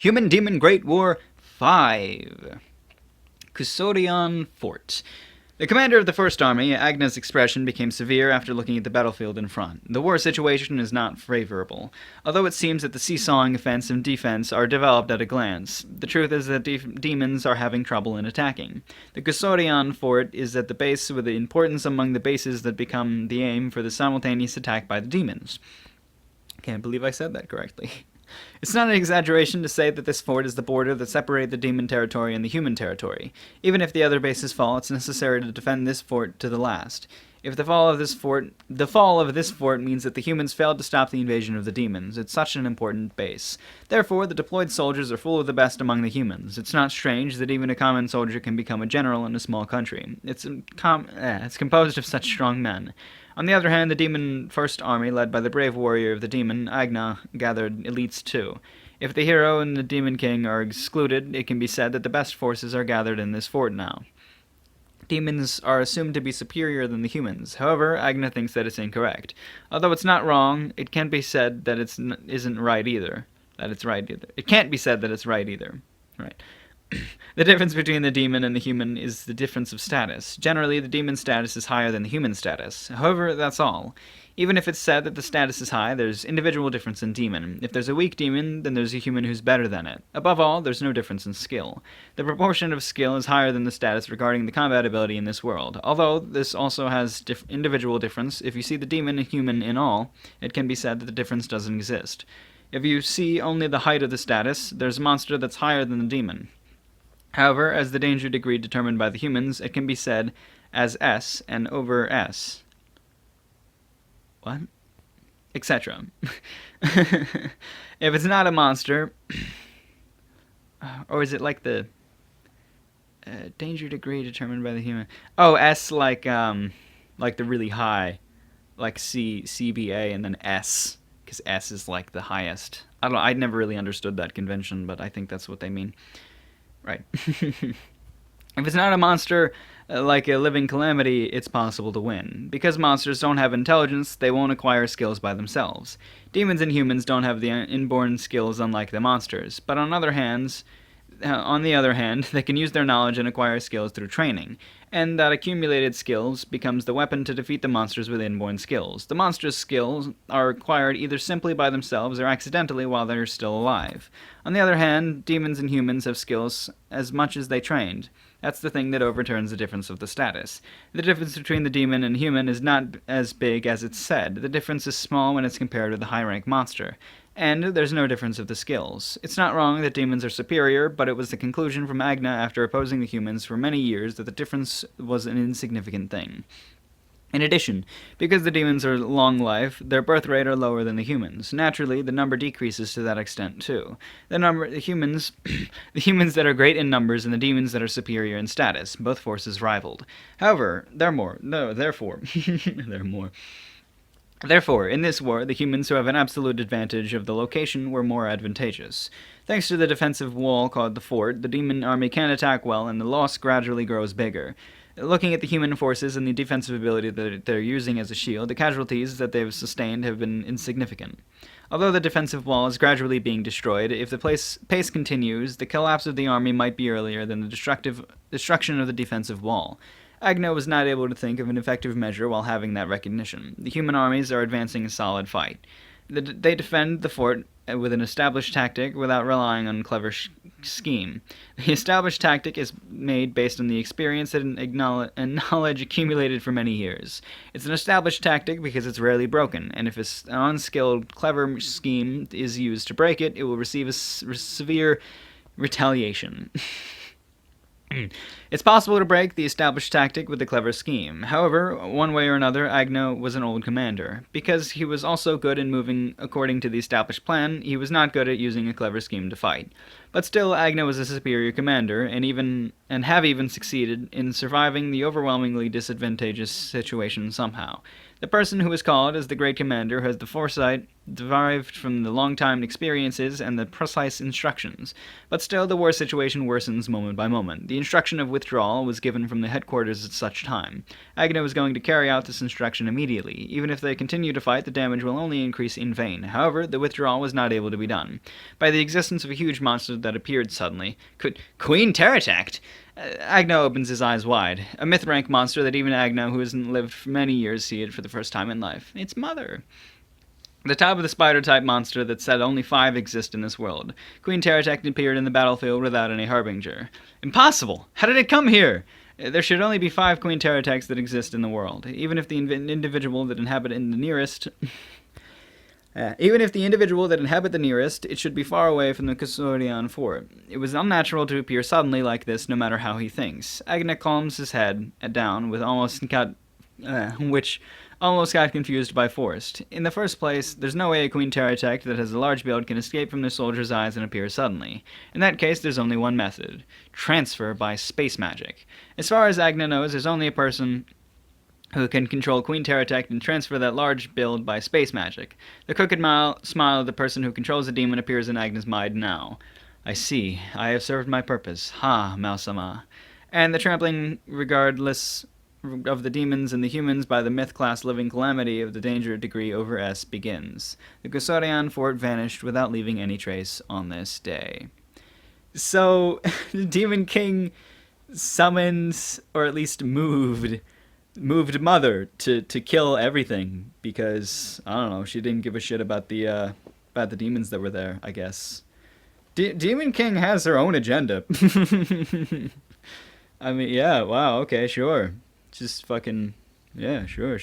Human Demon Great War 5. Kusodian Fort. The commander of the First Army, Agna's expression became severe after looking at the battlefield in front. The war situation is not favorable, although it seems that the seesawing offense and defense are developed at a glance. The truth is that demons are having trouble in attacking. The Kusodian Fort is at the base with importance among the bases that become the aim for the simultaneous attack by the demons. Can't believe I said that correctly. It's not an exaggeration to say that this fort is the border that separates the demon territory and the human territory. Even if the other bases fall, it's necessary to defend this fort to the last. If the fall of this fort means that the humans failed to stop the invasion of the demons, it's such an important base. Therefore, the deployed soldiers are full of the best among the humans. It's not strange that even a common soldier can become a general in a small country. It's composed of such strong men. On the other hand, the demon First Army, led by the brave warrior of the demon, Agna, gathered elites too. If the hero and the demon king are excluded, it can be said that the best forces are gathered in this fort now. Demons are assumed to be superior than the humans. However, Agna thinks that it's incorrect. Although it's not wrong, it can't be said that isn't right either. It can't be said that it's right either. Right. The difference between the demon and the human is the difference of status. Generally, the demon status is higher than the human status. However, that's all. Even if it's said that the status is high, there's individual difference in demon. If there's a weak demon, then there's a human who's better than it. Above all, there's no difference in skill. The proportion of skill is higher than the status regarding the combat ability in this world. Although this also has individual difference, if you see the demon and human in all, it can be said that the difference doesn't exist. If you see only the height of the status, there's a monster that's higher than the demon. However, as the danger degree determined by the humans, it can be said as S and over S. What? Etc. If it's not a monster, or is it like the danger degree determined by the human? Oh, S like the really high, like CBA and then S, because S is like the highest. I don't know. I'd never really understood that convention, but I think that's what they mean. Right. If it's not a monster like a living calamity, it's possible to win. Because monsters don't have intelligence, they won't acquire skills by themselves. Demons and humans don't have the inborn skills unlike the monsters, but on the other hand, they can use their knowledge and acquire skills through training, and that accumulated skills becomes the weapon to defeat the monsters with inborn skills. The monsters' skills are acquired either simply by themselves or accidentally while they're still alive. On the other hand, demons and humans have skills as much as they trained. That's the thing that overturns the difference of the status. The difference between the demon and human is not as big as it's said. The difference is small when it's compared with the high-rank monster. And there's no difference of the skills. It's not wrong that demons are superior, but it was the conclusion from Agna after opposing the humans for many years that the difference was an insignificant thing. In addition, because the demons are long-life, their birth rate are lower than the humans. Naturally, the number decreases to that extent too. The humans that are great in numbers and the demons that are superior in status, both forces rivaled. However, therefore, in this war, the humans who have an absolute advantage of the location were more advantageous. Thanks to the defensive wall called the fort, the demon army can attack well and the loss gradually grows bigger. Looking at the human forces and the defensive ability that they're using as a shield, the casualties that they've sustained have been insignificant. Although the defensive wall is gradually being destroyed, if the pace continues, the collapse of the army might be earlier than the destruction of the defensive wall. Agna was not able to think of an effective measure while having that recognition. The human armies are advancing a solid fight. They defend the fort with an established tactic without relying on clever scheme. The established tactic is made based on the experience and knowledge accumulated for many years. It's an established tactic because it's rarely broken, and if an unskilled, clever scheme is used to break it, it will receive a severe retaliation. It's possible to break the established tactic with a clever scheme. However, one way or another, Agno was an old commander. Because he was also good in moving according to the established plan, he was not good at using a clever scheme to fight. But still, Agno was a superior commander, and have even succeeded in surviving the overwhelmingly disadvantageous situation somehow. The person who is called as the Great Commander has the foresight derived from the long-time experiences and the precise instructions. But still, the war situation worsens moment by moment. The instruction of withdrawal was given from the headquarters at such time. Agna was going to carry out this instruction immediately. Even if they continue to fight, the damage will only increase in vain. However, the withdrawal was not able to be done. By the existence of a huge monster that appeared suddenly. Queen Terratact? Agna opens his eyes wide. A myth-rank monster that even Agna, who hasn't lived for many years, see it for the first time in life. It's Mother. The top of the spider-type monster that said only 5 exist in this world. Queen Terratact appeared in the battlefield without any harbinger. Impossible! How did it come here? There should only be 5 Queen Terratacts that exist in the world. Even if the individual that inhabit the nearest, it should be far away from the Kusorian fort. It was unnatural to appear suddenly like this, no matter how he thinks. Agna calms his head down, which almost got confused by Forrest. In the first place, there's no way a Queen Terratact that has a large build can escape from the soldier's eyes and appear suddenly. In that case, there's only one method: transfer by space magic. As far as Agna knows, there's only a person who can control Queen Terratact and transfer that large build by space magic. The crooked smile of the person who controls the demon appears in Agna's mind now. I see. I have served my purpose. Ha, Mausama. And the trampling, regardless of the demons and the humans by the myth-class living calamity of the danger degree over S begins. The Kusorian fort vanished without leaving any trace on this day. So, the Demon King summons, or at least moved Mother to kill everything because, I don't know, she didn't give a shit about the demons that were there, I guess. Demon King has her own agenda. I mean, yeah, wow, okay, sure. Just fucking, yeah, sure.